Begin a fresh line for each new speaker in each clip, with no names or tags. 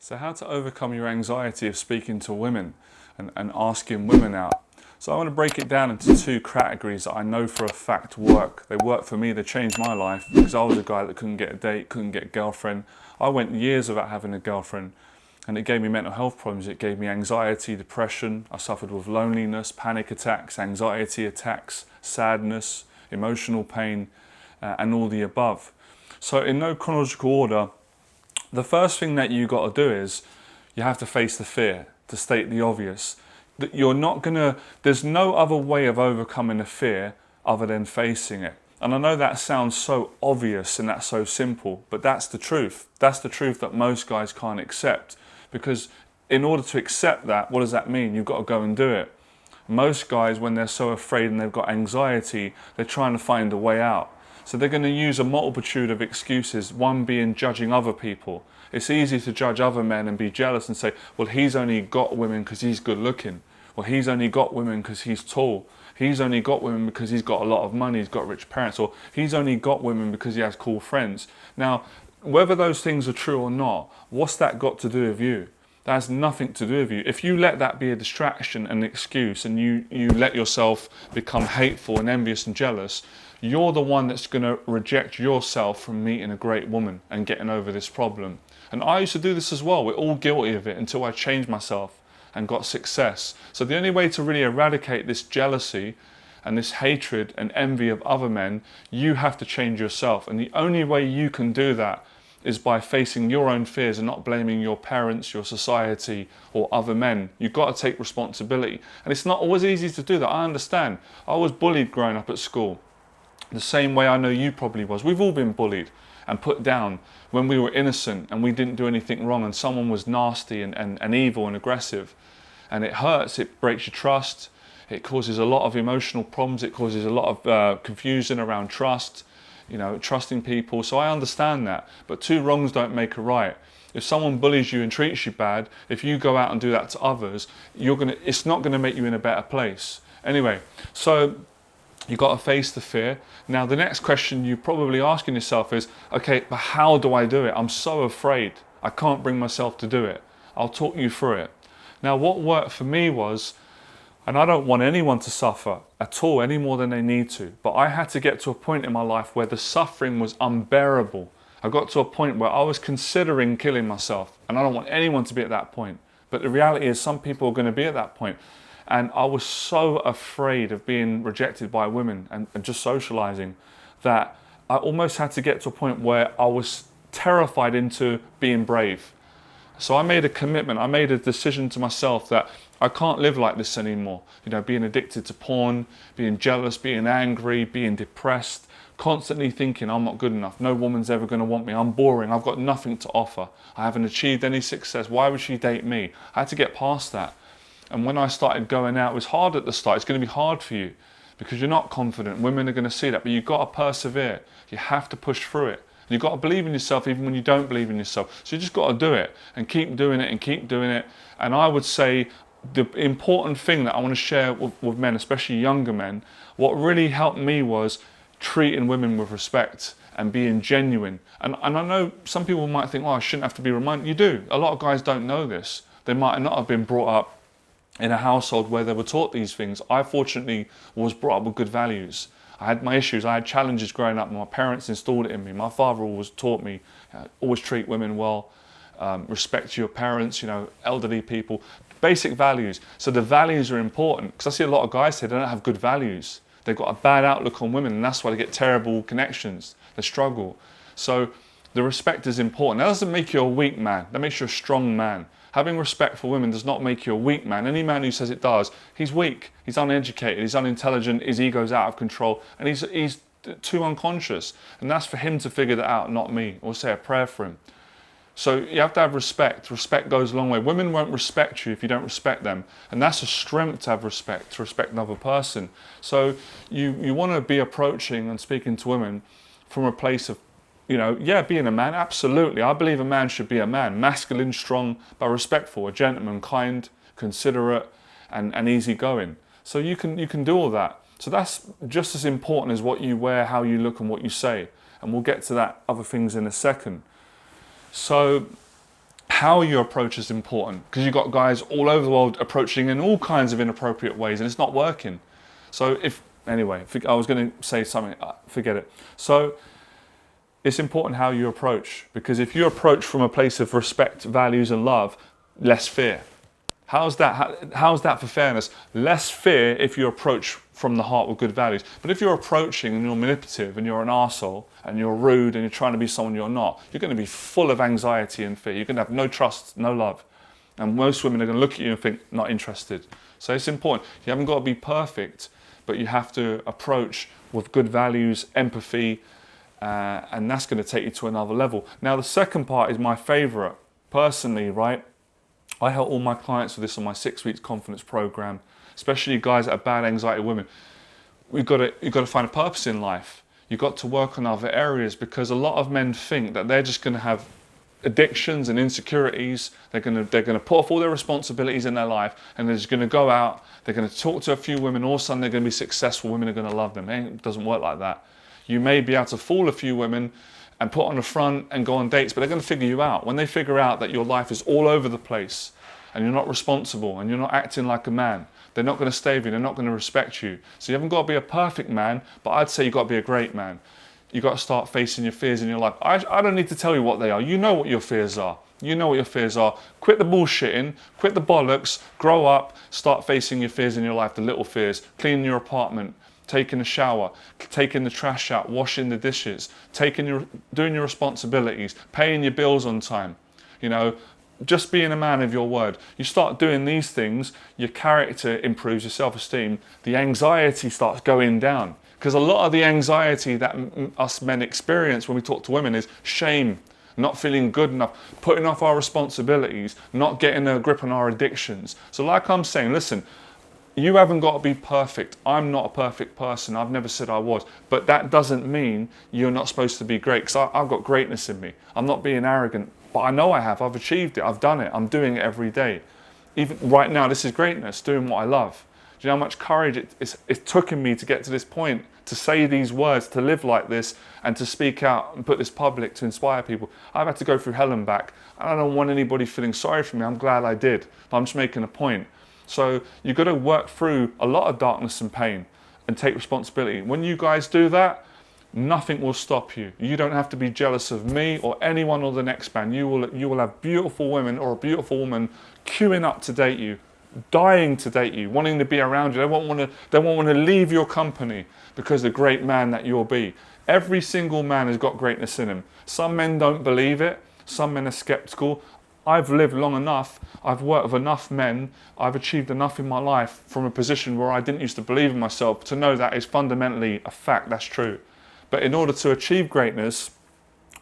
So how to overcome your anxiety of speaking to women and asking women out. So I want to break it down into two categories that I know for a fact work. They work for me, they changed my life because I was a guy that couldn't get a date, couldn't get a girlfriend. I went years without having a girlfriend and it gave me mental health problems. It gave me anxiety, depression. I suffered with loneliness, panic attacks, anxiety attacks, sadness, emotional pain, and all the above. So in no chronological order, the first thing that you got to do is you have to face the fear, to state the obvious. That you're not gonna, there's no other way of overcoming a fear other than facing it. And I know that sounds so obvious and that's so simple, but that's the truth. That's the truth that most guys can't accept. Because in order to accept that, what does that mean? You've got to go and do it. Most guys, when they're so afraid and they've got anxiety, they're trying to find a way out. So they're going to use a multitude of excuses, one being judging other people. It's easy to judge other men and be jealous and say, well, he's only got women because he's good looking. Well, he's only got women because he's tall. He's only got women because he's got a lot of money, he's got rich parents. Or he's only got women because he has cool friends. Now, whether those things are true or not, what's that got to do with you? That has nothing to do with you. If you let that be a distraction and an excuse and you let yourself become hateful and envious and jealous, you're the one that's going to reject yourself from meeting a great woman and getting over this problem. And I used to do this as well. We're all guilty of it until I changed myself and got success. So the only way to really eradicate this jealousy and this hatred and envy of other men, you have to change yourself. And the only way you can do that is by facing your own fears and not blaming your parents, your society, or other men. You've got to take responsibility. And it's not always easy to do that. I understand. I was bullied growing up at school. The same way I know you probably was. We've all been bullied and put down when we were innocent and we didn't do anything wrong and someone was nasty and evil and aggressive. And it hurts, it breaks your trust, it causes a lot of emotional problems, it causes a lot of confusion around trust, trusting people. So I understand that, but two wrongs don't make a right. If someone bullies you and treats you bad, if you go out and do that to others, it's not gonna make you in a better place. Anyway, so you've got to face the fear. Now, the next question you're probably asking yourself is, okay, but how do I do it? I'm so afraid. I can't bring myself to do it. I'll talk you through it. Now, what worked for me was, and I don't want anyone to suffer at all, any more than they need to, but I had to get to a point in my life where the suffering was unbearable. I got to a point where I was considering killing myself, and I don't want anyone to be at that point. But the reality is some people are going to be at that point. And I was so afraid of being rejected by women and just socializing that I almost had to get to a point where I was terrified into being brave. So I made a commitment, I made a decision to myself that I can't live like this anymore. Being addicted to porn, being jealous, being angry, being depressed, constantly thinking I'm not good enough, no woman's ever going to want me, I'm boring, I've got nothing to offer, I haven't achieved any success, why would she date me? I had to get past that. And when I started going out, it was hard at the start. It's going to be hard for you because you're not confident. Women are going to see that, but you've got to persevere. You have to push through it. You've got to believe in yourself even when you don't believe in yourself. So you just got to do it and keep doing it and keep doing it. And I would say the important thing that I want to share with men, especially younger men, what really helped me was treating women with respect and being genuine. And I know some people might think, oh, I shouldn't have to be reminded. You do. A lot of guys don't know this. They might not have been brought up in a household where they were taught these things. I fortunately was brought up with good values. I had my issues, I had challenges growing up, my parents installed it in me. My father always taught me, always treat women well, respect your parents, elderly people, basic values. So the values are important, because I see a lot of guys say they don't have good values. They've got a bad outlook on women, and that's why they get terrible connections, they struggle. So the respect is important. That doesn't make you a weak man, that makes you a strong man. Having respect for women does not make you a weak man. Any man who says it does, he's weak, he's uneducated, he's unintelligent, his ego's out of control, and he's too unconscious. And that's for him to figure that out, not me, or say a prayer for him. So you have to have respect. Respect goes a long way. Women won't respect you if you don't respect them. And that's a strength to have respect, to respect another person. So you want to be approaching and speaking to women from a place of, being a man, absolutely. I believe a man should be a man, masculine, strong, but respectful, a gentleman, kind, considerate, and easygoing. So you can do all that. So that's just as important as what you wear, how you look, and what you say. And we'll get to that other things in a second. So how you approach is important, because you've got guys all over the world approaching in all kinds of inappropriate ways and it's not working. So anyway, I was going to say something, forget it. So it's important how you approach, because if you approach from a place of respect, values and love, less fear. How's that for fairness? Less fear if you approach from the heart with good values. But if you're approaching and you're manipulative and you're an arsehole and you're rude and you're trying to be someone you're not, you're going to be full of anxiety and fear. You're going to have no trust, no love. And most women are going to look at you and think, not interested. So it's important. You haven't got to be perfect, but you have to approach with good values, empathy, and that's going to take you to another level. Now, the second part is my favorite. Personally, right? I help all my clients with this on my 6 weeks confidence program, especially guys that are bad anxiety women. You've got to find a purpose in life. You've got to work on other areas, because a lot of men think that they're just going to have addictions and insecurities. They're going to put off all their responsibilities in their life, and they're just going to go out. They're going to talk to a few women. All of a sudden, they're going to be successful. Women are going to love them. It doesn't work like that. You may be able to fool a few women and put on the front and go on dates, but they're going to figure you out. When they figure out that your life is all over the place and you're not responsible and you're not acting like a man, they're not going to stay with you, they're not going to respect you. So you haven't got to be a perfect man, but I'd say you've got to be a great man. You've got to start facing your fears in your life. I don't need to tell you what they are. You know what your fears are. You know what your fears are. Quit the bullshitting, quit the bollocks, grow up, start facing your fears in your life, the little fears. Cleaning your apartment, taking a shower, taking the trash out, washing the dishes, doing your responsibilities, paying your bills on time. You know, just being a man of your word. You start doing these things, your character improves, your self-esteem, the anxiety starts going down. Because a lot of the anxiety that us men experience when we talk to women is shame, not feeling good enough, putting off our responsibilities, not getting a grip on our addictions. So like I'm saying, listen, you haven't got to be perfect. I'm not a perfect person. I've never said I was. But that doesn't mean you're not supposed to be great, because I've got greatness in me. I'm not being arrogant, but I know I have. I've achieved it. I've done it. I'm doing it every day. Even right now, this is greatness, doing what I love. Do you know how much courage it's taken me to get to this point, to say these words, to live like this, and to speak out and put this public to inspire people? I've had to go through hell and back. I don't want anybody feeling sorry for me. I'm glad I did. But I'm just making a point. So you've got to work through a lot of darkness and pain and take responsibility. When you guys do that, nothing will stop you. You don't have to be jealous of me or anyone or the next man. You will have beautiful women or a beautiful woman queuing up to date you, dying to date you, wanting to be around you. They won't want to leave your company because of the great man that you'll be. Every single man has got greatness in him. Some men don't believe it. Some men are skeptical. I've lived long enough, I've worked with enough men, I've achieved enough in my life from a position where I didn't used to believe in myself to know that is fundamentally a fact, that's true. But in order to achieve greatness,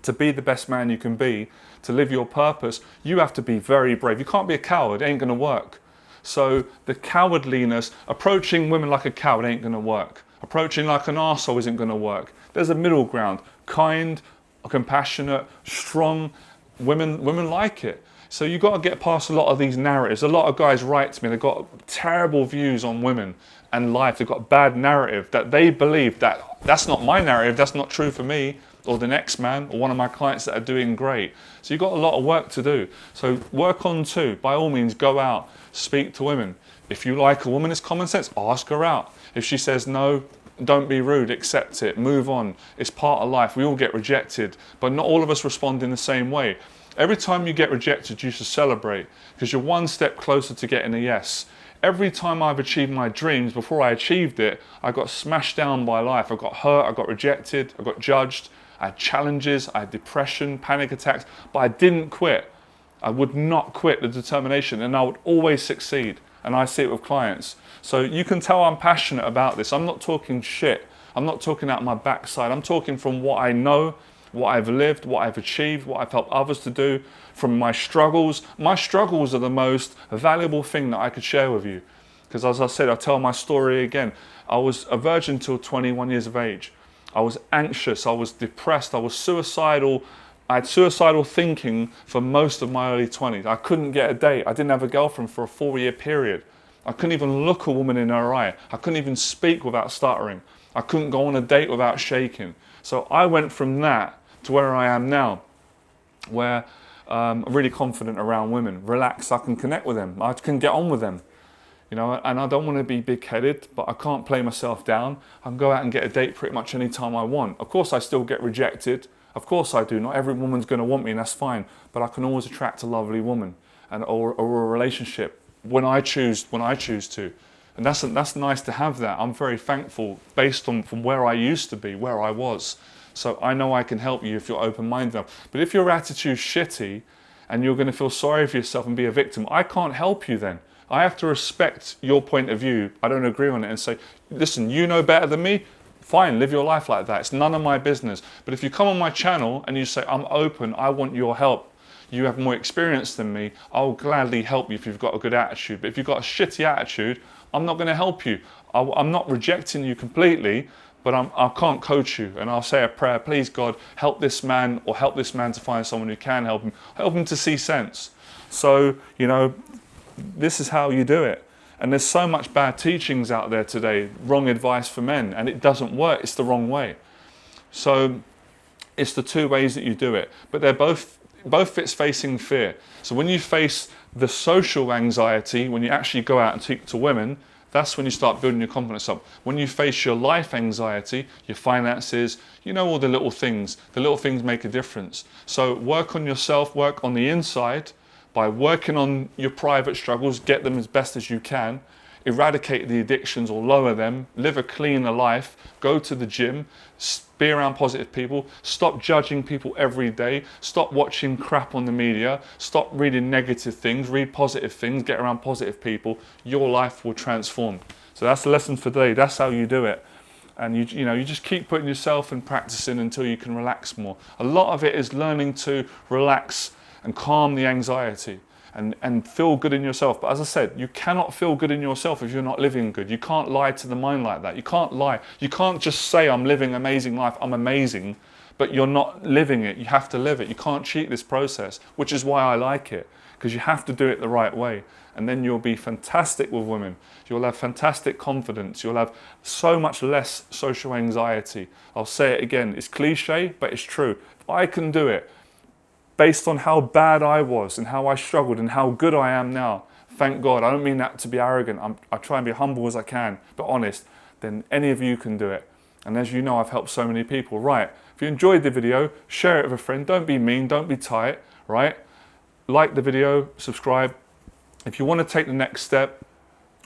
to be the best man you can be, to live your purpose, you have to be very brave. You can't be a coward, it ain't going to work. So the cowardliness, approaching women like a coward ain't going to work. Approaching like an arsehole isn't going to work. There's a middle ground. Kind, compassionate, strong, women like it. So you've got to get past a lot of these narratives. A lot of guys write to me, they've got terrible views on women and life. They've got a bad narrative that they believe that's not my narrative, that's not true for me or the next man or one of my clients that are doing great. So you've got a lot of work to do. So work on too. By all means, go out, speak to women. If you like a woman, it's common sense, ask her out. If she says no, don't be rude, accept it, move on. It's part of life. We all get rejected, but not all of us respond in the same way. Every time you get rejected, you should celebrate, because you're one step closer to getting a yes. Every time I've achieved my dreams, before I achieved it, I got smashed down by life. I got hurt, I got rejected, I got judged, I had challenges, I had depression, panic attacks, but I didn't quit. I would not quit, the determination, and I would always succeed. And I see it with clients. So you can tell I'm passionate about this. I'm not talking shit. I'm not talking out my backside. I'm talking from what I know, what I've lived, what I've achieved, what I've helped others to do, from my struggles. My struggles are the most valuable thing that I could share with you. Because as I said, I'll tell my story again. I was a virgin till 21 years of age. I was anxious, I was depressed, I was suicidal. I had suicidal thinking for most of my early 20s. I couldn't get a date. I didn't have a girlfriend for a 4-year period. I couldn't even look a woman in her eye. I couldn't even speak without stuttering. I couldn't go on a date without shaking. So I went from that to where I am now, where I'm really confident around women. Relaxed, I can connect with them. I can get on with them. You know, and I don't want to be big-headed, but I can't play myself down. I can go out and get a date pretty much any time I want. Of course, I still get rejected. Of course I do. Not every woman's going to want me, and that's fine. But I can always attract a lovely woman or a relationship when I choose to. And that's nice to have that. I'm very thankful based on from where I used to be, where I was. So I know I can help you if you're open-minded enough. But if your attitude's shitty and you're going to feel sorry for yourself and be a victim, I can't help you then. I have to respect your point of view. I don't agree on it and say, listen, you know better than me. Fine, live your life like that. It's none of my business. But if you come on my channel and you say, I'm open, I want your help. You have more experience than me. I'll gladly help you if you've got a good attitude. But if you've got a shitty attitude, I'm not going to help you. I'm not rejecting you completely, but I can't coach you. And I'll say a prayer, please God, help this man or help this man to find someone who can help him to see sense. So, you know, this is how you do it. And there's so much bad teachings out there today, wrong advice for men, and it doesn't work. It's the wrong way. So it's the two ways that you do it. But they're both it's facing fear. So when you face the social anxiety, when you actually go out and speak to women, that's when you start building your confidence up. When you face your life anxiety, your finances, you know, all the little things make a difference. So work on yourself, work on the inside, by working on your private struggles, get them as best as you can, eradicate the addictions or lower them, live a cleaner life, go to the gym, be around positive people, stop judging people every day, stop watching crap on the media, stop reading negative things, read positive things, get around positive people, your life will transform. So that's the lesson for today. That's how you do it. And you just keep putting yourself and practicing until you can relax more. A lot of it is learning to relax and calm the anxiety and feel good in yourself. But as I said, you cannot feel good in yourself if you're not living good. You can't lie to the mind like that. You can't lie. You can't just say, I'm living an amazing life, I'm amazing, but you're not living it. You have to live it. You can't cheat this process, which is why I like it, because you have to do it the right way. And then you'll be fantastic with women. You'll have fantastic confidence. You'll have so much less social anxiety. I'll say it again, it's cliche, but it's true. If I can do it, based on how bad I was and how I struggled and how good I am now, thank God, I don't mean that to be arrogant, I try and be humble as I can, but honest, then any of you can do it. And as you know, I've helped so many people, right? If you enjoyed the video, share it with a friend, don't be mean, don't be tight, right? Like the video, subscribe. If you want to take the next step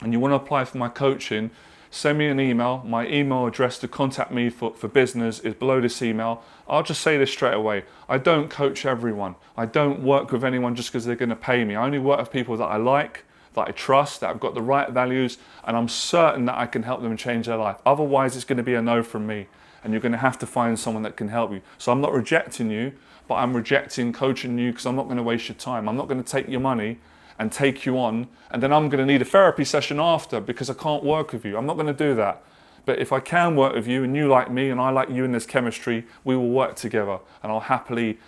and you want to apply for my coaching, send me an email. My email address to contact me for business is below this email. I'll just say this straight away. I don't coach everyone. I don't work with anyone just because they're going to pay me. I only work with people that I like, that I trust, that have got the right values, and I'm certain that I can help them change their life. Otherwise, it's going to be a no from me, and you're going to have to find someone that can help you. So I'm not rejecting you, but I'm rejecting coaching you because I'm not going to waste your time. I'm not going to take your money and take you on, and then I'm going to need a therapy session after because I can't work with you. I'm not going to do that. But if I can work with you and you like me and I like you and there's chemistry, we will work together, and I'll happily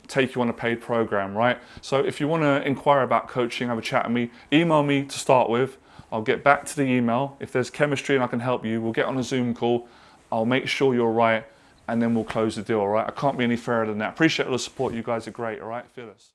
take you on a paid program, right? So if you want to inquire about coaching, have a chat with me, email me to start with. I'll get back to the email. If there's chemistry and I can help you, we'll get on a Zoom call. I'll make sure you're right, and then we'll close the deal, all right? I can't be any fairer than that. Appreciate all the support. You guys are great, all right? Fearless.